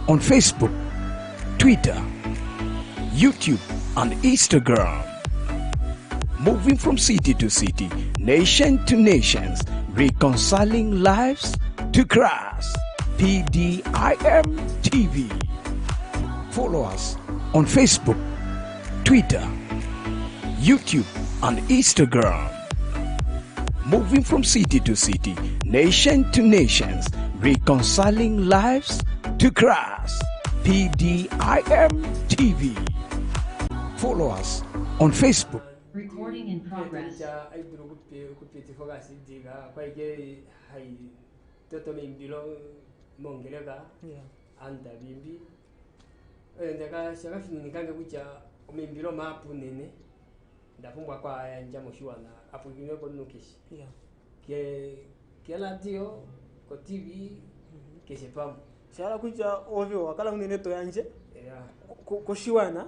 on Facebook, Twitter, YouTube, and Instagram. Moving from city to city, nation to nations, reconciling lives to Christ. PDIMtv. Follow us on Facebook, Twitter, YouTube, and Instagram. Moving from city to city, nation to nations, reconciling lives to Christ. PDIMtv. Follow us on Facebook. Recording in progress. Ndafumbwa kwa yanja moshuana apugine ko nukishi ke radio ko TV ke sepam shala kuja ovyo wakala unene to yanje ko shiwana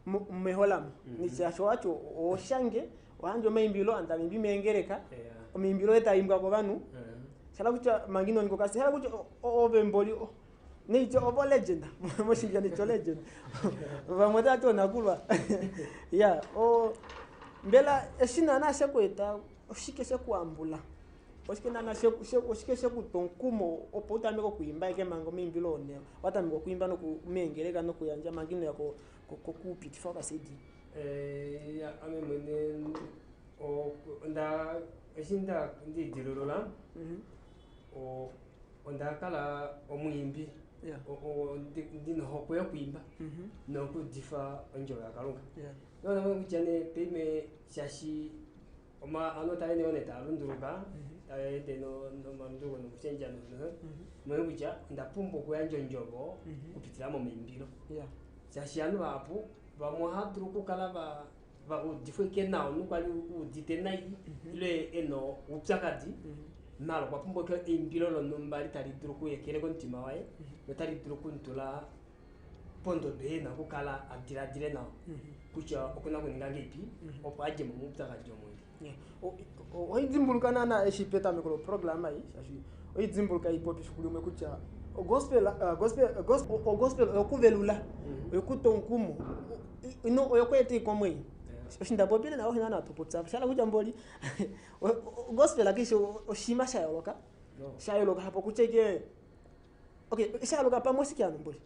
mmeholam ni chacho wacho oshange wanjo maimbilo anda mimbi mengereka mimbilo eta imbwa ko banu shala kuja mangino niko kasi shala kuja ove mboli ni cho ovo legend moshija ni cho legend vamota to nakulwa ya o mbela esina na shekweta oshikeshe kuambula oshikena na oshikeshe kutonkumo opota meko kuimba ke mango mimbilo one wata meko kuimba no kumengereka no kuyanja mangino yako kupiti foka sidi ya ame mene o nda eshinda ndi dilolola o onda kala omuyimbi o ndino hokoya kuimba no ku difa onjoya kalunga no mujane peme shashi oma anota ene oneta lunduruka de no mandugo no kusenja no mwe buja ndapumbo kuyanja njobo kupitira mu mimbiro shashi anu apu bamuhatru kukala ba udifwe na onu kwali uditenai ile eno upsakati nalo kwa pumbo ke imbilo lo nombali tali druku yekele kontima wae no tali druku ntula pondo be na kukala adira na kucha okuna kuninga ngepi opaje mu mutaka jomo o idzimbuluka na eshipeta mekolo program ai shashi o idzimbuluka ipopi shukulu mekucha gospel okuvelula okutonkumo ino oyokwete komwe shinda popile na ohina na tuputsa shala kuja mboli gospel akisho oshima shayoloka shayoloka hapo kucheke okay shayoloka pa mosikiano mboli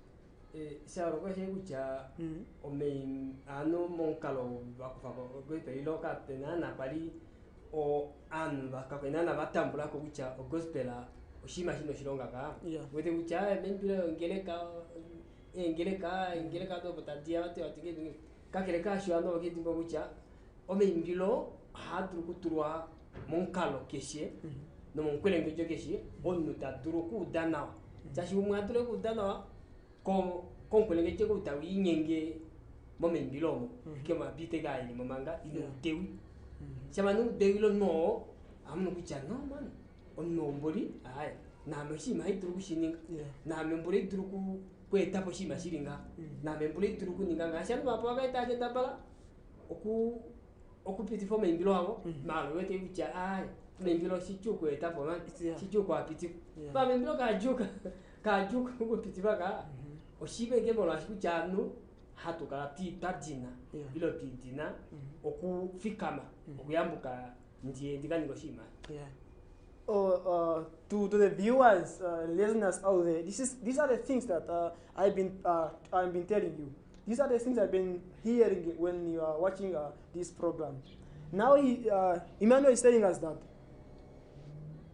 shayoloka shekucha ome ano monkalo bakufako gospel iloka tenana pali o anu bakakwena batambula ko kucha gospel oshima shino shilonga ka wete kucha membile ngeleka do batadia bate atige kakeleka shwano bakidimba kucha ome imbilo hadru kuturwa monkalo keshe no monkwele ngejo keshe onu taduru ku dana chashi umwadru ku dana ko konkwele ngejo ku tawi nyenge mome imbilo mo kema bitega ni mamanga ino dewi chamanu dewilo no amno kucha no man onno mboli ai na meshi mai duru kushini na membole duru ku kweta po shima shiringa na membole duru ku ninga ngashanu bapa ga ita jenda bala oku piti fo membilo abo malo wete kucha ai membilo shichu kweta po man shichu kwa piti ba membilo ka juka ku piti baga oshibe ke bola kucha no hatu kala ti tadina bilo tidina oku fikama okuyambuka ndiye ndikaniko shima to the viewers, listeners out there, these are the things that I've been telling you. These are the things I've been hearing when you are watching this program. Now Emmanuel is telling us that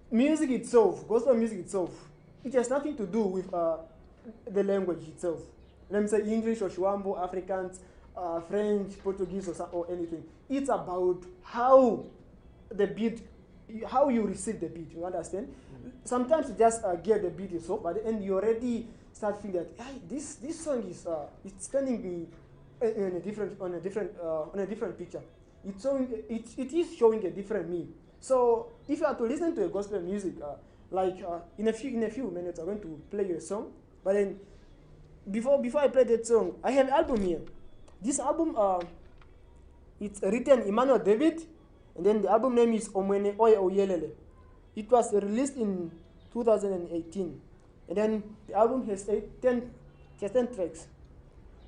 music itself, gospel music itself, it has nothing to do with the language itself. Let me say English or Shwambo, Afrikaans, French, Portuguese, or anything. It's about how the beat, how you receive the beat. You understand? Sometimes you just get the beat itself, but then you already start feeling that hey, this song is it's turning me on a different picture. It is showing a different me. So if you are to listen to a gospel music, in a few minutes, I'm going to play you a song. But then before I play that song, I have an album here. This album, it's written Emmanuel David, and then the album name is Omwene Oye Oyelele. It was released in 2018, and then the album has 10 Just 10 tracks.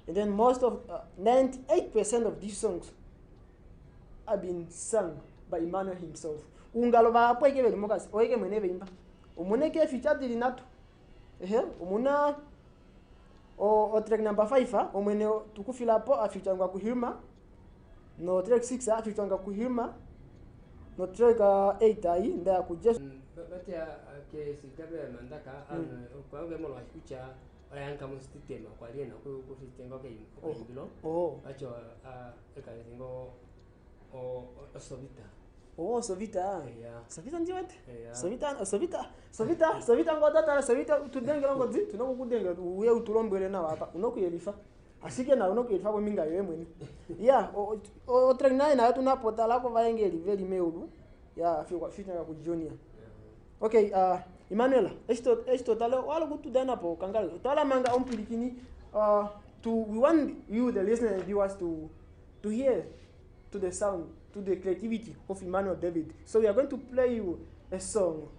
And then most of 98% of these songs have been sung by Emmanuel himself. Ungalova apweke veli mokasi oike mwene veimba. Umuneke feature dili natu. Umuna o track number 5 omwene tukufila hapo afeature ngwa kuhirma. No track 6 afeature ngwa kuhirma. No track 8 ai nda kujest batia ke sikabe mandaka kwa ngemo lwa kucha ayanka mu system kwa liena ku system ngake imbilo acho ekazingo o Sovita. Oh, Sovita. Yeah. Sovita ndi what? Yeah. Sovita ngodata Sovita tudengela ngodzi tunokudenga uye utulombwele na hapa unokuyelifa. Asike na unokuyelifa kwa minga yewe mwene. Yeah, o track 9 na tunapota lako vaengeli veli meulu. Yeah, fika ku junior. Okay, Emmanuel, esto tale wala kutudana po kangalo. Tala manga ompilikini we want you the listeners and viewers to hear to the sound, to the creativity of Emmanuel David. So we are going to play you a song,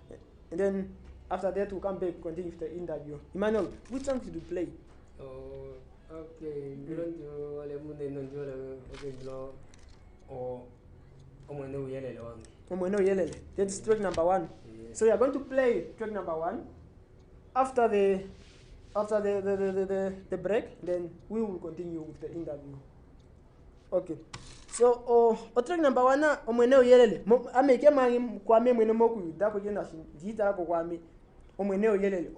and then after that we'll come back continue with the interview. Emmanuel, which song should you play? Oh, okay. Ndio wale munde ndio okay ndio omwene uyelele wangu. Omwene uyelele. That's track number 1. Yeah. So we are going to play track number 1. After the break, then we will continue with the interview. Okay. So track number 1 omwene uyelele ameke mangi kwame mwene moku dako yenda jita ko kwame omwene uyelele.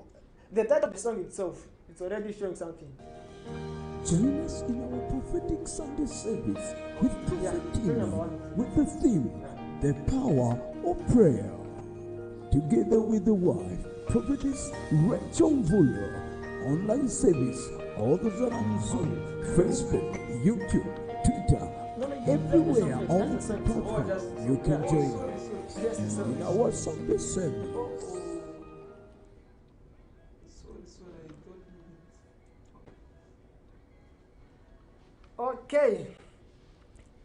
The title of the song itself, it's already showing something. Join us in our prophetic Sunday service with Prophet Timmy with the theme, The Power of Prayer. Together with the wife, Prophetess Rachel Vuller. Online service, all those are on Zoom, Facebook, YouTube, Twitter, everywhere on the platform. You can join us in our Sunday service. Okay,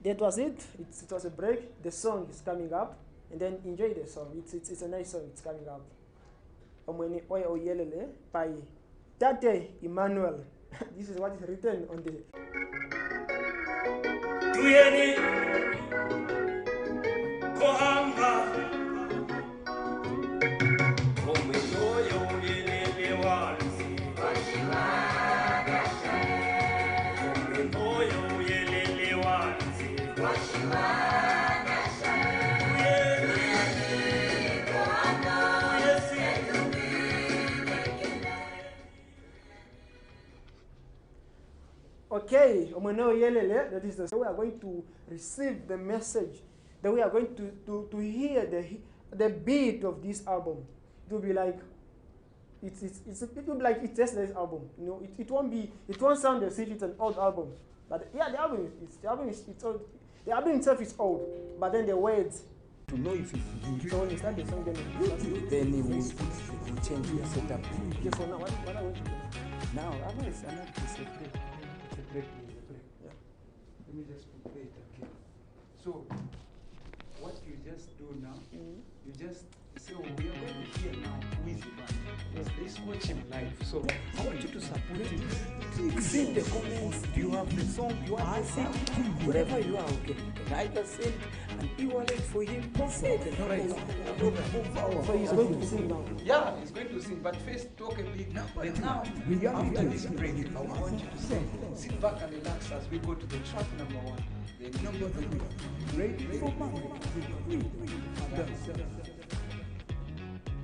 that was it. It was a break. The song is coming up, and then enjoy the song. It's a nice song. It's coming up. Omwene oya oyelele by Tate Emmanuel. This is what is written on the. Tuyeni kohamba omwenoyo oyelele wansi omwenoyo oyelele wansi Okay, that is the way we are going to receive the message. That we are going to hear the beat of this album. It will be like it will be like it's yesterday's album. You know, it won't sound as if it's an old album. But yeah, the album is old. The album itself is old, but then the words. To know if it's So when you start the song, then it will change your setup. Okay, so now what are we going to do? Now, I'm not separate. Yeah. Let me just play it again. So, what you just do now, you just say, oh, we are going to hear now who is Ivan. Let's watch him live. So, I want you to support him. Click in the comments. Do you have the song? You have the song? Wherever you are, okay. And I can send an e-wallet for him. Say the praise. So he's going to sing now. Yeah, he's going to sing. But first, talk a bit. But now, after this break, I want you to sit back and relax as we go to the track number 1. The number 3. Ready for marriage.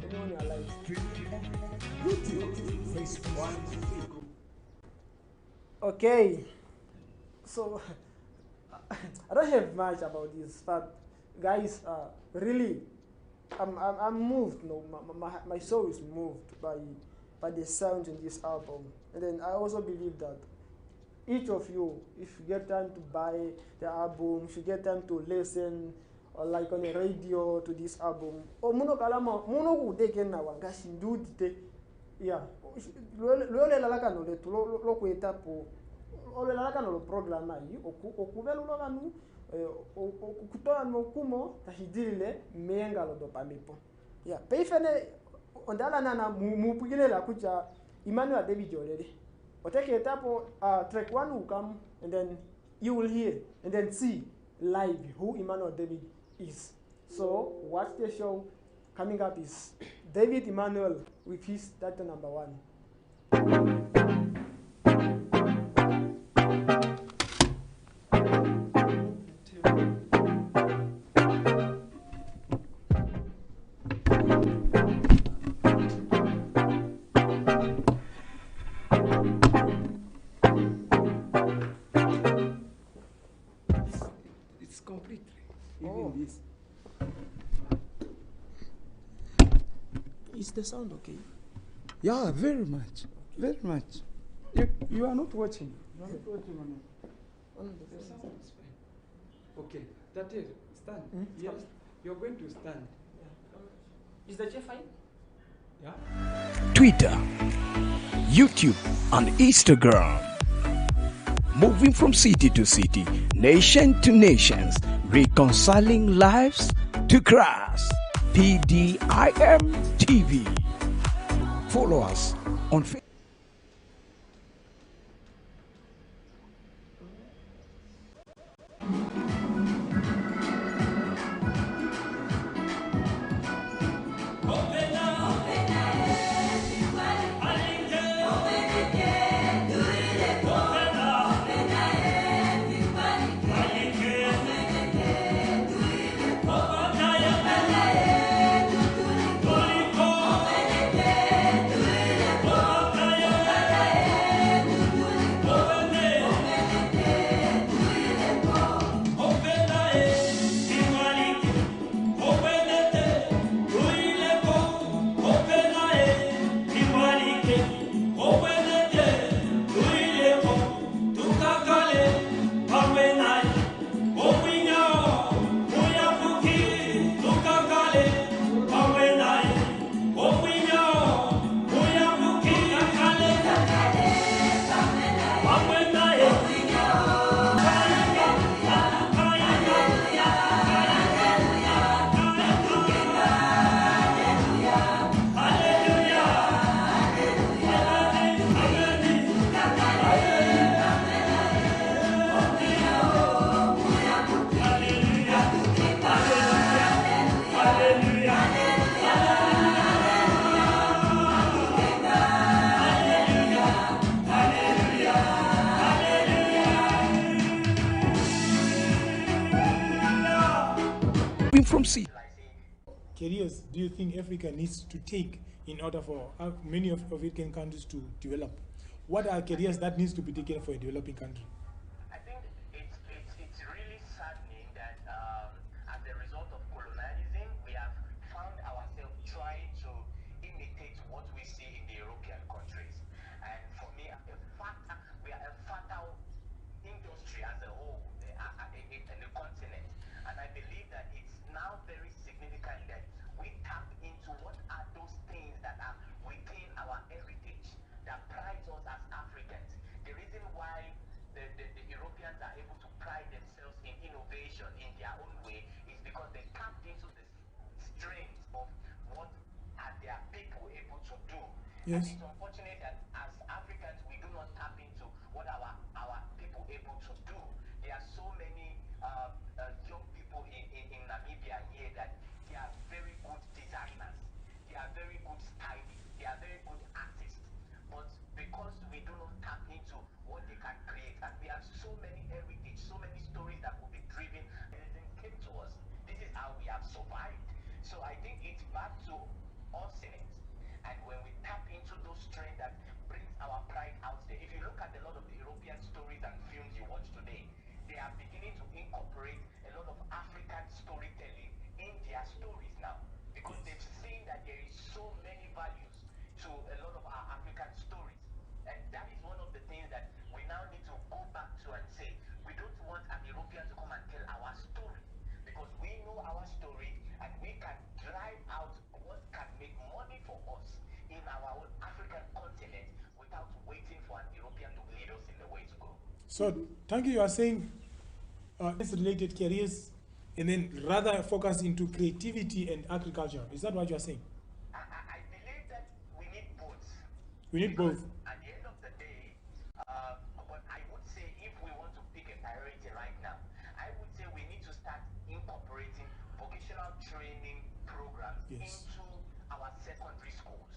Anyone you are alive. YouTube, Facebook. Okay, so I don't have much about this, but guys, really, I'm moved. No, my soul is moved by the sound in this album, and then I also believe that each of you, if you get time to buy the album, if you get time to listen, or like on the radio to this album, or muno kudeke na wangashi ndudite, yeah, lole lalaka no le tulo lo kueta po, ole lalaka no lo programa yi, okubelu lo kanu, okutoa no kumo tahidile menga lo dopamipo, yeah, peifene ondala nana mupugile la kucha Emmanuel David already. Or take a tap track 1 will come, and then you will hear, and then see live who Emmanuel David is. So watch the show. Coming up is David Emmanuel with his title number 1. It's completely. Oh. Even this. Is the sound okay? Yeah, very much. Very much. You are not watching. You are not watching on it. The sound is fine. Okay, that is stand. Hmm? Yes, you're going to stand. Is the chair fine? Yeah. Twitter, YouTube, and Instagram. Moving from city to city, nation to nations, reconciling lives to Christ. PDIMtv. Follow us on Facebook. From city. Careers do you think Africa needs to take in order for many of African countries to develop? What are careers that needs to be taken for a developing country? I think it's really saddening that as a result of colonialism, we have found ourselves trying to imitate what we see in the European countries. And for me, we are a fatal industry as a whole in the continent. And I believe that it's now very significant that we tap into what are those things that are within our heritage that prides us as Africans. The reason why the Europeans are able to pride themselves in innovation in their own way is because they tapped into the strength of what are their people able to do. Yes. And it's unfortunate that as Africans we do not tap into what our people able to do. There are so many young people in Namibia here that they are very good designers, they are very good stylists, they are very good artists. But because we do not tap into what they can create, and we have so many heritage, so many stories that will be driven, and came to us. This is how we have survived. So I think it's back to us in it. And when we tap into those strengths that brings our pride out there, if you look at a lot of the European stories and films you watch today, they are beginning to incorporate a lot of African storytelling in their stories now, because they've seen that there is so many values to a lot of our African stories. And that is one of the things that we now need to go back to and say, we don't want an European to come and tell our story, because we know our story and we can drive out what can make money for us in our own African continent without waiting for an European to lead us in the way to go. So, thank you. You are saying related careers, and then rather focus into creativity and agriculture. Is that what you are saying? I believe that we need both. We need both. At the end of the day, into our secondary schools.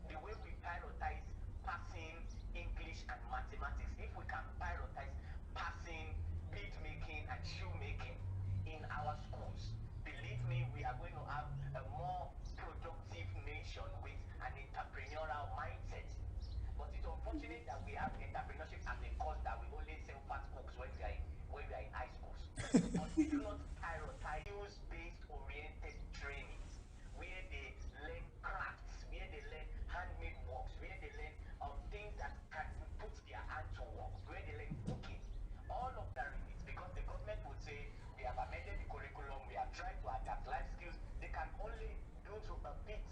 The way we prioritize passing English and mathematics, if we can prioritize passing bead making and shoemaking in our schools, believe me, we are going to have a more productive nation with an entrepreneurial mindset. But it's unfortunate that we have entrepreneurship as a course that we only sell fast books when we are in high schools. But we do not prioritize skills-based oriented trainings where they learn crafts, where they learn handmade works, where they learn things that can put their hand to work, where they learn cooking. All of that is because the government would say we have amended the curriculum, we have tried to adapt life skills. They can only do to a bit,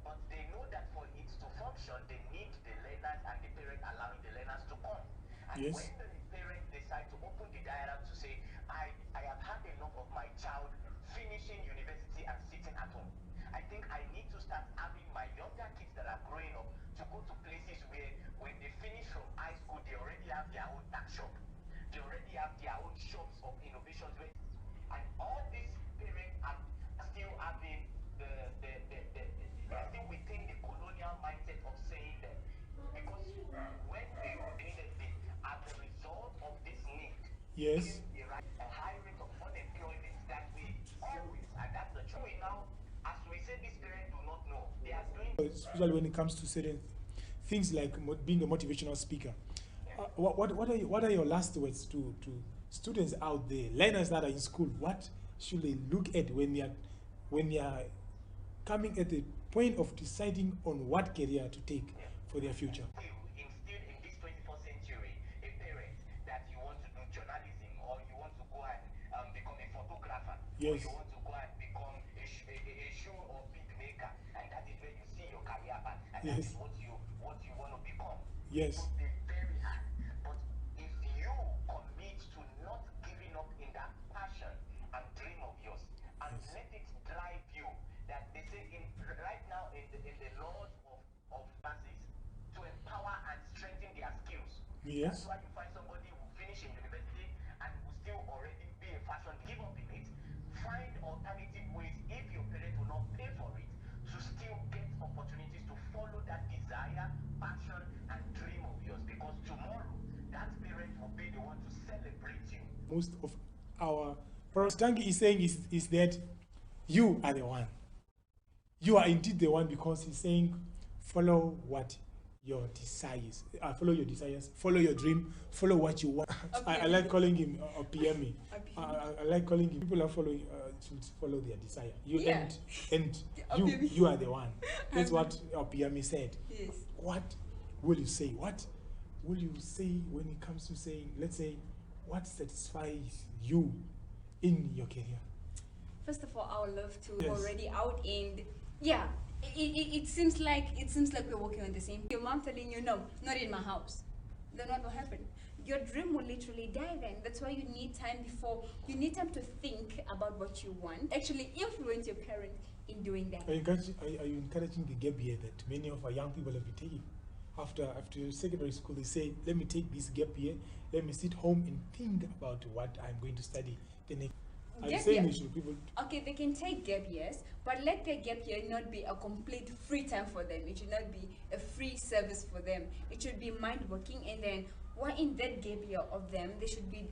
but they know that for it to function, they need the learners and the parents allowing the learners to come. And when the parents decide to open the dialogue to say, I have had enough of my child finishing university and sitting at home. I think I need to start having my younger kids that are growing up to go to places where when they finish from high school, they already have their own tax shop. They already have their own shops of innovations. And all these parents are still having they're still within the colonial mindset of saying that because when they needed it, as a result of this need, a high rate of unemployment that we always, and that's the truth now, as we say, these parents do not know. They are doing, especially when it comes to certain things like being a motivational speaker. What are your last words to students out there, learners that are in school? What should they look at when they are coming at the point of deciding on what career to take for their future? Instead, in this 21st century, a parent that you want to do journalism, or you want to go and become a photographer, or you want to go and become a shoe or bead maker, and that is where you see your career path, and that is what you want to become. It would be very hard. But if you commit to not giving up in that passion and dream of yours, and let it drive you, that they say right now in the laws of classes to empower and strengthen their skills. That's why you find somebody who finish in university and will still already be a fashion. Give up in it. Find alternative ways if your parents will not pay for it to still get opportunities to follow that desire, passion, and dream of yours. Because tomorrow, that parent will be the one to celebrate you. Most of our Stanky is saying is that you are the one. You are indeed the one, because he's saying follow what your desires, follow your desires, follow your dream, follow what you want. I like calling him a PME. I like calling him, people are following, should follow their desire. You and you are the one. That's what our PME said. Yes. What will you say? What will you say when it comes to saying, let's say, what satisfies you in your career? First of all, I would love to already out and it seems like we're working on the same. Your mom telling you no, not in my house. Then what will happen? Your dream will literally die then. That's why you need time to think about what you want. Actually influence your parent in doing that. Are you encouraging the gap year that many of our young people have been taking? After secondary school, they say, let me take this gap year, let me sit home and think about what I'm going to study the next. Okay, they can take gap years, but let their gap year not be a complete free time for them. It should not be a free service for them. It should be mind working, and then in that gap year of them, they should be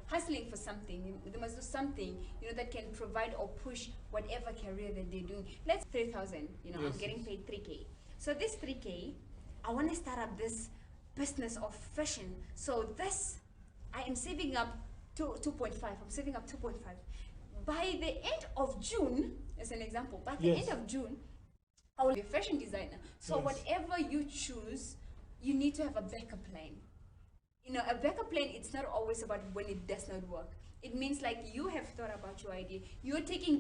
hustling for something. They must do something, that can provide or push whatever career that they're doing. Let's 3,000. I'm getting paid 3K. So this 3K, I want to start up this business of fashion. So this, I am saving up 2.5. I'm saving up 2.5. By the end of June, as an example, by the end of June, I will be a fashion designer. So whatever you choose, you need to have a backup plan. A backup plan, it's not always about when it does not work. It means like you have thought about your idea. You're taking